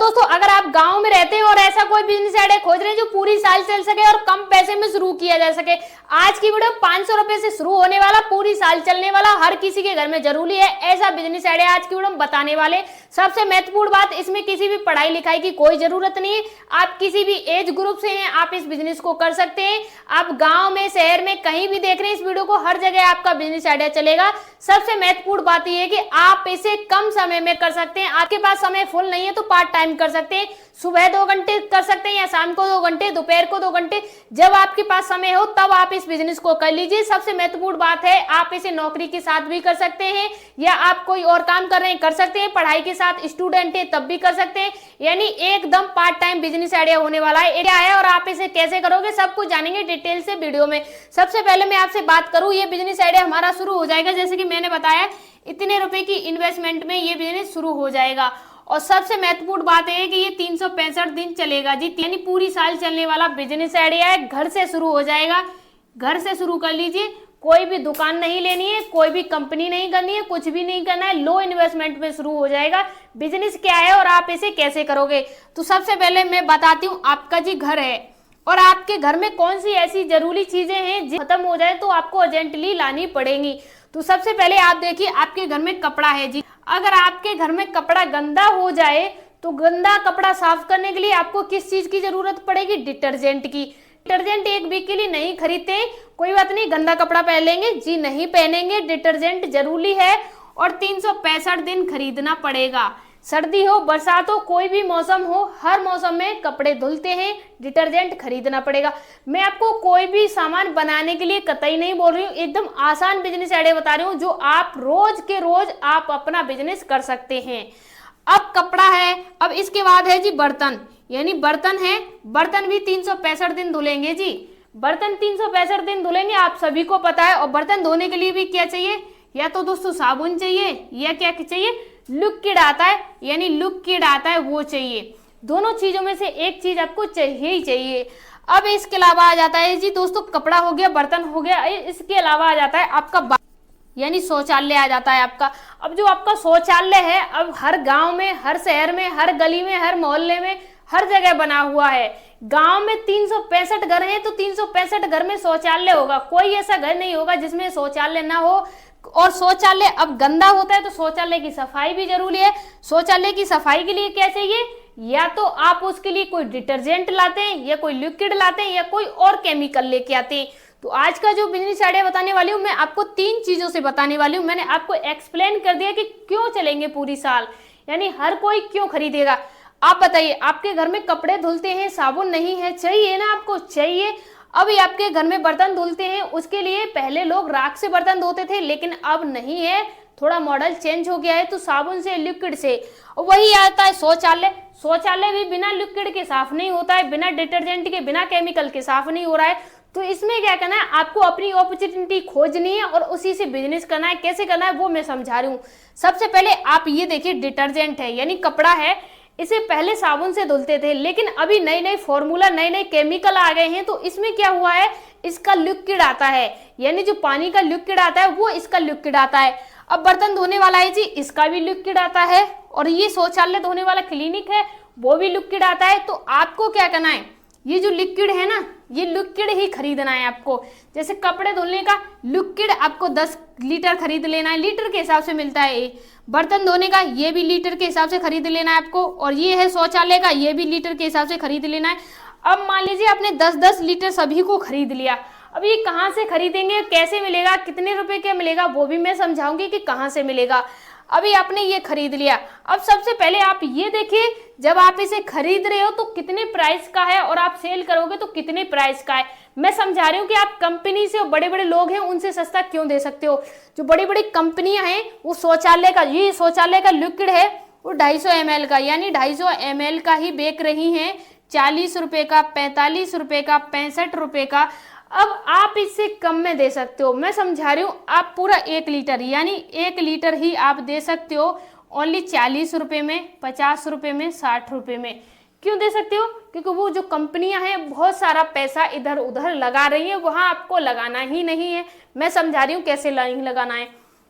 दोस्तों, अगर आप गांव में रहते हैं और ऐसा कोई बिजनेस आइडिया खोज रहे हैं जो पूरी साल चल सके और कम पैसे में शुरू किया जा सके, आज की वीडियो 500 रुपए से शुरू होने वाला, पूरी साल चलने वाला, हर किसी के घर में जरूरी है ऐसा बिजनेस आइडिया आज की वीडियो में बताने वाले। सबसे महत्वपूर्ण बात, इसमें किसी भी पढ़ाई लिखाई की कोई जरूरत नहीं है। आप किसी भी एज ग्रुप से हैं, आप इस बिजनेस को कर सकते हैं। आप गांव में, शहर में, कहीं भी देख रहे हैं इस वीडियो को, हर जगह आपका बिजनेस आइडिया चलेगा। सबसे महत्वपूर्ण बात यह है कि आप इसे कम समय में कर सकते हैं। आपके पास समय फुल नहीं है तो पार्ट टाइम कर सकते हैं। सुबह 2 घंटे कर सकते हैं या शाम को 2 घंटे, दोपहर को 2 घंटे, जब आपके पास समय हो तब आप इस बिजनेस को कर लीजिए। सबसे महत्वपूर्ण बात है, आप इसे नौकरी के साथ भी कर सकते हैं या आप कोई और काम कर रहे हैं कर सकते हैं, पढ़ाई के साथ स्टूडेंट है तब भी कर सकते हैं। यानी एकदम पार्ट टाइम बिजनेस आइडिया होने वाला है। क्या है और आप इसे कैसे करोगे सब कुछ जानेंगे डिटेल से वीडियो में। सबसे पहले मैं आपसे बात करूं, ये बिजनेस आइडिया हमारा शुरू हो जाएगा, जैसे कि मैंने बताया इतने रुपए की इन्वेस्टमेंट में ये बिजनेस शुरू हो जाएगा। और सबसे महत्वपूर्ण बात है कि ये 365 दिन चलेगा जी, यानी पूरी साल चलने वाला बिजनेस आइडिया है। घर से शुरू हो जाएगा, घर से शुरू कर लीजिए। कोई भी दुकान नहीं लेनी है, कोई भी कंपनी नहीं करनी है, कुछ भी नहीं करना है, लो इन्वेस्टमेंट में शुरू हो जाएगा। बिजनेस क्या है और आप इसे कैसे करोगे, तो सबसे पहले मैं बताती हूँ। आपका जी घर है और आपके घर में कौन सी ऐसी जरूरी चीजें हैं जो खत्म हो जाए तो आपको अर्जेंटली लानी पड़ेंगी। तो सबसे पहले आप देखिए, आपके घर में कपड़ा है जी। अगर आपके घर में कपड़ा गंदा हो जाए तो गंदा कपड़ा साफ करने के लिए आपको किस चीज की जरूरत पड़ेगी? डिटर्जेंट की। डिटर्जेंट एक वीक के लिए नहीं खरीदते, कोई बात नहीं, गंदा कपड़ा पहन लेंगे जी, नहीं पहनेंगे, डिटर्जेंट जरूरी है और 365 दिन खरीदना पड़ेगा। सर्दी हो, बरसात हो, कोई भी मौसम हो, हर मौसम में कपड़े धुलते हैं, डिटर्जेंट खरीदना पड़ेगा। मैं आपको कोई भी सामान बनाने के लिए कतई नहीं बोल रही हूँ, एकदम आसान बिजनेस आइडिया बता रही हूँ जो आप रोज के रोज आप अपना बिजनेस कर सकते हैं। अब कपड़ा है, अब इसके बाद है जी बर्तन, यानी बर्तन है, बर्तन भी 365 दिन धुलेंगे जी, बर्तन 365 दिन धुलेंगे, आप सभी को पता है। और बर्तन धोने के लिए भी क्या चाहिए? या तो दोस्तों साबुन चाहिए या क्या चाहिए? लिक्विड आता है, यानी लिक्विड आता है वो चाहिए। दोनों चीजों में से एक चीज आपको चाहिए ही चाहिए। अब इसके अलावा आ जाता है जी दोस्तों, कपड़ा हो गया, बर्तन हो गया, इसके अलावा आ जाता है आपका यानी शौचालय आ जाता है आपका। अब जो आपका शौचालय है, अब हर गांव में, हर शहर में, हर गली में, हर मोहल्ले में, हर जगह बना हुआ है। गांव में 365 घर हैं तो 365 घर में शौचालय होगा, कोई ऐसा घर नहीं होगा जिसमें शौचालय ना हो। और शौचालय अब गंदा होता है तो शौचालय की सफाई भी जरूरी है। शौचालय की सफाई के लिए क्या चाहिए? या तो आप उसके लिए कोई डिटर्जेंट लाते हैं या कोई लिक्विड लाते हैं या कोई और केमिकल लेके आते हैं। तो आज का जो बिजनेस आइडिया बताने वाली हूँ मैं आपको 3 चीजों से बताने वाली हूँ। मैंने आपको एक्सप्लेन कर दिया कि क्यों चलेंगे पूरी साल, यानी हर कोई क्यों खरीदेगा। आप बताइए, आपके घर में कपड़े धुलते हैं, साबुन नहीं है, चाहिए ना आपको? चाहिए। अभी आपके घर में बर्तन धुलते हैं, उसके लिए पहले लोग राख से बर्तन धोते थे, लेकिन अब नहीं है, थोड़ा मॉडल चेंज हो गया है, तो साबुन से, लिक्विड से। वही आता है शौचालय, शौचालय भी बिना लिक्विड के साफ नहीं होता है, बिना डिटर्जेंट के, बिना केमिकल के साफ नहीं हो रहा है। तो इसमें क्या करना है, आपको अपनी अपॉर्चुनिटी खोजनी है और उसी से बिजनेस करना है। कैसे करना है वो मैं समझा रही हूँ। सबसे पहले आप ये देखिए, डिटर्जेंट है यानी कपड़ा है, इसे पहले साबुन से धुलते थे, लेकिन अभी नई नई फॉर्मूला, नए नए केमिकल आ गए हैं, तो इसमें क्या हुआ है, इसका लिक्विड आता है, यानी जो पानी का लिक्विड आता है वो इसका लिक्विड आता है। अब बर्तन धोने वाला है जी, इसका भी लिक्विड आता है, और ये शौचालय धोने वाला क्लिनिक है वो भी लिक्विड आता है। तो आपको क्या करना है, ये जो लिक्विड है ना, ये लिक्विड ही खरीदना है आपको। जैसे कपड़े धुलने का लिक्विड आपको 10 लीटर खरीद लेना है, लीटर के हिसाब से मिलता है ये। बर्तन धोने का ये भी लीटर के हिसाब से खरीद लेना है आपको, और ये है शौचालय का, ये भी लीटर के हिसाब से खरीद लेना है। अब मान लीजिए आपने 10-10 लीटर सभी को खरीद लिया। अब ये कहाँ से खरीदेंगे, कैसे मिलेगा, कितने रुपए का मिलेगा, वो भी मैं समझाऊंगी कि कहाँ से मिलेगा। अभी आपने ये खरीद लिया, अब सबसे पहले आप ये देखिए, जब आप इसे खरीद रहे हो तो कितने प्राइस का है और आप सेल करोगे तो कितने प्राइस का है। मैं समझा रही हूँ कि आप कंपनी से, बड़े बड़े लोग हैं उनसे सस्ता क्यों दे सकते हो। जो बड़ी बड़ी कंपनियां हैं वो शौचालय का, ये शौचालय का लिक्विड है वो 250 ml का, यानी 250 ml का ही बेच रही हैं, 40 रुपए का, 45 रुपए का, 65 रुपए का। अब आप इससे कम में दे सकते हो, मैं समझा रही हूँ। आप पूरा 1 लीटर, यानी 1 लीटर ही आप दे सकते हो ओनली 40 रुपए में, 50 रुपए में, 60 रुपए में। क्यों दे सकते हो? क्योंकि वो जो कंपनियां हैं बहुत सारा पैसा इधर उधर लगा रही है, वहां आपको लगाना ही नहीं है। मैं समझा रही हूँ कैसे लगाना है।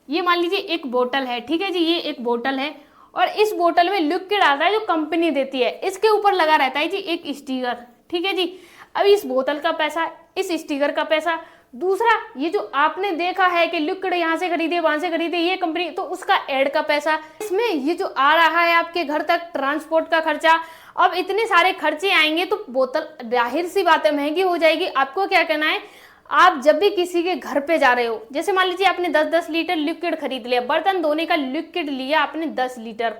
ये मान लीजिए एक बोतल है, ठीक है जी, ये एक बोतल है और इस बोतल में लिक्विड आता है जो कंपनी देती है, इसके ऊपर लगा रहता है जी एक स्टिकर, ठीक है जी। अब इस बोतल का पैसा, इस स्टिकर का पैसा, दूसरा ये जो आपने देखा है कि लिक्विड यहाँ से खरीदे वहां से खरीदे ये कंपनी, तो उसका एड का पैसा, इसमें ये जो आ रहा है आपके घर तक ट्रांसपोर्ट का खर्चा। अब इतने सारे खर्चे आएंगे तो बोतल जाहिर सी बात है महंगी हो जाएगी। आपको क्या करना है, आप जब भी किसी के घर पे जा रहे हो, जैसे मान लीजिए आपने 10-10 लीटर लिक्विड खरीद लिया, बर्तन धोने का लिक्विड लिया आपने 10 लीटर।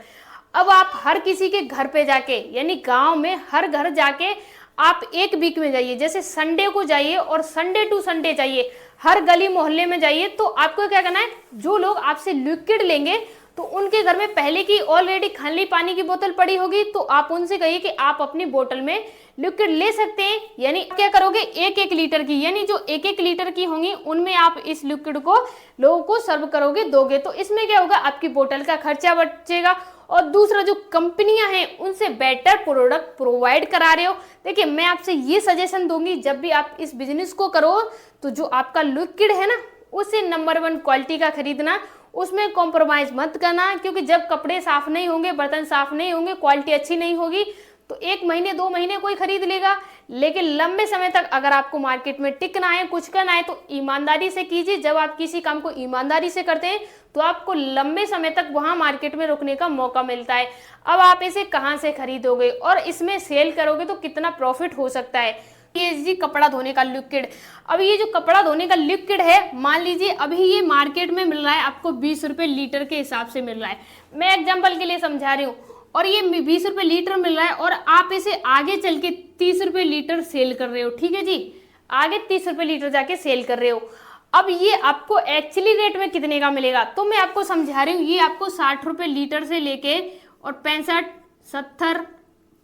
अब आप हर किसी के घर पे जाके, यानी गांव में हर घर जाके आप एक वीक में जाइए, जैसे संडे को जाइए और संडे टू संडे जाइए, हर गली मोहल्ले में जाइए। तो आपको क्या करना है, जो लोग आपसे लिक्विड लेंगे तो उनके घर में पहले की ऑलरेडी खाली पानी की बोतल पड़ी होगी, तो आप उनसे कहिए कि आप अपनी बोतल में लिक्विड ले सकते हैं। यानी क्या करोगे, 1-1 लीटर की, यानी जो 1-1 लीटर की होंगी उनमें आप इस लिक्विड को लोगों को सर्व करोगे, दोगे। तो इसमें क्या होगा, आपकी बोतल का खर्चा बचेगा और दूसरा जो कंपनियां हैं उनसे बेटर प्रोडक्ट प्रोवाइड करा रहे हो। देखिए मैं आपसे ये सजेशन दूंगी, जब भी आप इस बिजनेस को करो तो जो आपका लिक्विड है ना, उसे नंबर 1 क्वालिटी का खरीदना, उसमें कॉम्प्रोमाइज मत करना, क्योंकि जब कपड़े साफ नहीं होंगे, बर्तन साफ नहीं होंगे, क्वालिटी अच्छी नहीं होगी तो 1 महीने 2 महीने कोई खरीद लेगा, लेकिन लंबे समय तक अगर आपको मार्केट में टिकना है, कुछ करना है, तो ईमानदारी से कीजिए। जब आप किसी काम को ईमानदारी से करते हैं तो आपको लंबे समय तक वहां मार्केट में रुकने का मौका मिलता है। अब आप इसे कहां से खरीदोगे और इसमें सेल करोगे तो कितना प्रॉफिट हो सकता है। ये जी कपड़ा धोने का लिक्विड, अब ये जो कपड़ा धोने का लिक्विड है, मान लीजिए अभी ये मार्केट में मिल रहा है आपको 20 रुपए लीटर के हिसाब से मिल रहा है, मैं एग्जाम्पल के लिए समझा रही हूँ, और ये 20 रुपए लीटर मिल रहा है और आप इसे आगे चल के 30 रुपए लीटर सेल कर रहे हो, ठीक है जी, आगे 30 रुपए लीटर जाके सेल कर रहे हो। अब ये आपको एक्चुअली रेट में कितने का मिलेगा, तो मैं आपको समझा रही हूँ, ये आपको 60 रुपए लीटर से लेके और 65, 70,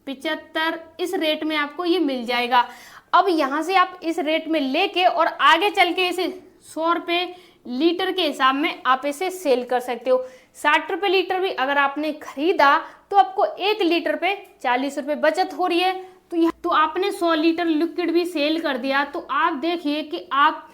75 इस रेट में आपको ये मिल जाएगा। अब यहाँ से आप इस रेट में लेके और आगे चल के इसे 100 रुपए लीटर के हिसाब में आप इसे सेल कर सकते हो। 60 रुपए लीटर भी अगर आपने खरीदा तो आपको 1 लीटर पे 40 रुपए बचत हो रही है। तो आपने 100 लीटर लिक्विड भी सेल कर दिया, तो आप देखिए कि आप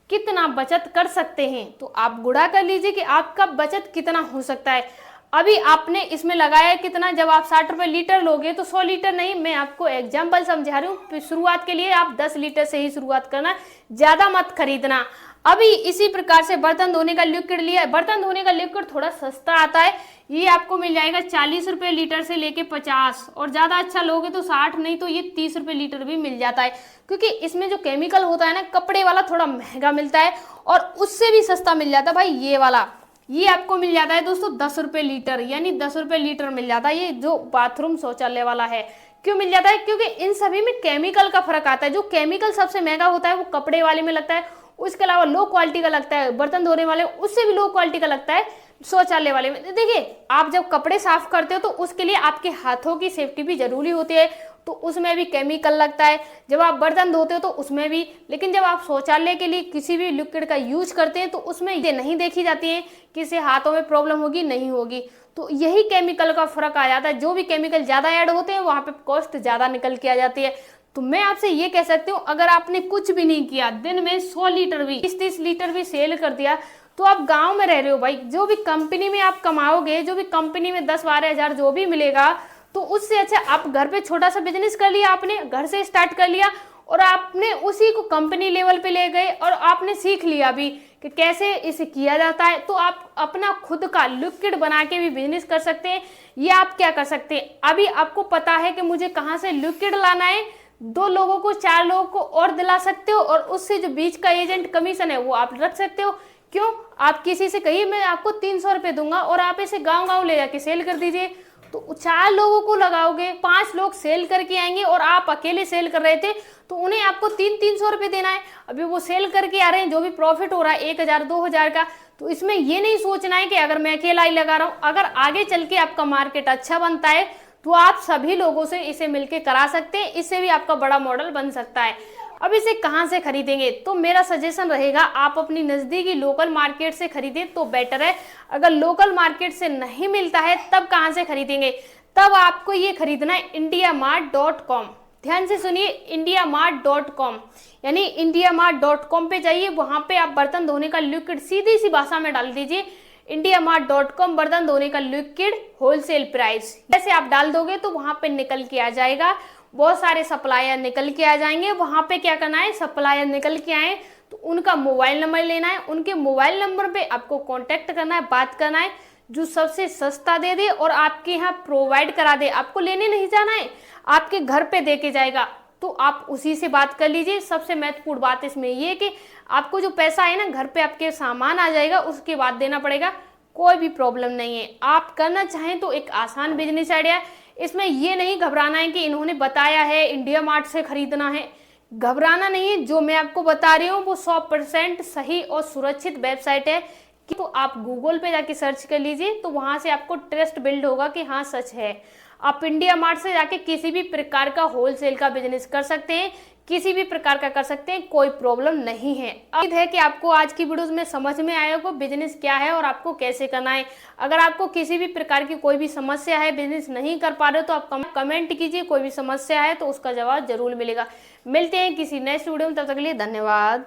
कितना बचत कर सकते हैं। तो आप गुणा कर लीजिए कि आपका बचत कितना हो सकता है। अभी आपने इसमें लगाया कितना, जब आप 60 रुपए लीटर लोगे तो 100 लीटर नहीं, मैं आपको एग्जाम्पल समझा रही हूँ। शुरुआत के लिए आप 10 लीटर से ही शुरुआत करना, ज्यादा मत खरीदना। अभी इसी प्रकार से बर्तन धोने का लिक्विड लिया, बर्तन धोने का लिक्विड थोड़ा सस्ता आता है, ये आपको मिल जाएगा 40 रुपए लीटर से लेके 50, और ज्यादा अच्छा लोगे तो 60, नहीं तो ये 30 रुपए लीटर भी मिल जाता है, क्योंकि इसमें जो केमिकल होता है ना, कपड़े वाला थोड़ा महंगा मिलता है और उससे भी सस्ता मिल जाता है भाई ये वाला। ये आपको मिल जाता है दोस्तों 10 रुपए लीटर, यानी 10 रुपए लीटर मिल जाता है, ये जो बाथरूम शौचालय वाला है। क्यों मिल जाता है, क्योंकि इन सभी में केमिकल का फर्क आता है। जो केमिकल सबसे महंगा होता है वो कपड़े वाले में लगता है, उसके अलावा लो क्वालिटी का लगता है बर्तन धोने वाले, उससे भी लो क्वालिटी का लगता है शौचालय वाले में। देखिए आप जब कपड़े साफ करते हो तो उसके लिए आपके हाथों की सेफ्टी भी जरूरी होती है, तो उसमें भी केमिकल लगता है। जब आप बर्तन धोते हो तो उसमें भी, लेकिन जब आप शौचालय के लिए किसी भी लिक्विड का यूज करते हैं तो उसमें ये नहीं देखी जाती है कि इससे हाथों में प्रॉब्लम होगी नहीं होगी। तो यही केमिकल का फर्क आ जाता है, जो भी केमिकल ज्यादा ऐड होते हैं वहां पे कॉस्ट ज्यादा निकल के आ जाती है। तो मैं आपसे ये कह सकती हूँ, अगर आपने कुछ भी नहीं किया, दिन में 100 लीटर भी 30 लीटर भी सेल कर दिया, तो आप गांव में रह रहे हो भाई, जो भी कंपनी में आप कमाओगे, जो भी कंपनी में 10-12 हजार जो भी मिलेगा, तो उससे अच्छा आप घर पे छोटा सा बिजनेस कर लिया, आपने घर से स्टार्ट कर लिया और आपने उसी को कंपनी लेवल पे ले गए और आपने सीख लिया भी कि कैसे इसे किया जाता है। तो आप अपना खुद का लिक्विड बना के भी बिजनेस कर सकते हैं। ये आप क्या कर सकते हैं, अभी आपको पता है कि मुझे कहाँ से लिक्विड लाना है, 2 लोगों को 4 लोगों को और दिला सकते हो, और उससे जो बीच का एजेंट कमीशन है वो आप रख सकते हो। क्यों, आप किसी से कहिए मैं आपको 300 रुपए दूंगा और आप इसे गांव-गांव ले जाके सेल कर दीजिए, तो 4 लोगों को लगाओगे, 5 लोग सेल करके आएंगे और आप अकेले सेल कर रहे थे तो उन्हें आपको 300 रुपए देना है। अभी वो सेल करके आ रहे हैं, जो भी प्रॉफिट हो रहा है 1000-2000 का, तो इसमें ये नहीं सोचना है कि अगर मैं अकेला ही लगा रहा हूँ। अगर आगे चल के आपका मार्केट अच्छा बनता है तो आप सभी लोगों से इसे मिलके करा सकते हैं, इससे भी आपका बड़ा मॉडल बन सकता है। अब इसे कहाँ से खरीदेंगे, तो मेरा सजेशन रहेगा आप अपनी नजदीकी लोकल मार्केट से खरीदें तो बेटर है। अगर लोकल मार्केट से नहीं मिलता है तब कहाँ से खरीदेंगे, तब आपको ये खरीदना है indiamart.com। ध्यान से सुनिए, indiamart.com, यानी indiamart.com पे जाइए, वहां पे आप बर्तन धोने का लिक्विड सीधी सी भाषा में डाल दीजिए indiamart.com बर्तन धोने का लिक्विड होलसेल प्राइस, जैसे आप डाल दोगे तो वहां पे निकल के आ जाएगा। बहुत सारे सप्लायर निकल के आ जाएंगे। वहां पे क्या करना है, सप्लायर निकल के आए तो उनका मोबाइल नंबर लेना है, उनके मोबाइल नंबर पे आपको कांटेक्ट करना है, बात करना है, जो सबसे सस्ता दे दे और आपके यहाँ प्रोवाइड करा दे। आपको लेने नहीं जाना है, आपके घर पे दे के जाएगा, तो आप उसी से बात कर लीजिए। सबसे महत्वपूर्ण बात इसमें ये कि आपको जो पैसा है ना, घर पे आपके सामान आ जाएगा, उसके बाद देना पड़ेगा, कोई भी प्रॉब्लम नहीं है। आप करना चाहें तो एक आसान बिजनेस आइडिया। इसमें ये नहीं घबराना है कि इन्होंने बताया है इंडिया मार्ट से खरीदना है, घबराना नहीं है। जो मैं आपको बता रही हूँ वो 100% सही और सुरक्षित वेबसाइट है। तो आप गूगल पे जाके सर्च कर लीजिए, तो वहां से आपको ट्रस्ट बिल्ड होगा कि हाँ सच है। आप इंडिया मार्ट से जाके किसी भी प्रकार का होलसेल का बिजनेस कर सकते हैं, किसी भी प्रकार का कर सकते हैं, कोई प्रॉब्लम नहीं है। उम्मीद है कि आपको आज की वीडियोस में समझ में आया होगा बिजनेस क्या है और आपको कैसे करना है। अगर आपको किसी भी प्रकार की कोई भी समस्या है, बिजनेस नहीं कर पा रहे हो, तो आप कमेंट कीजिए। कोई भी समस्या है तो उसका जवाब जरूर मिलेगा। मिलते हैं किसी नेक्स्ट वीडियो में, तब तक के लिए धन्यवाद।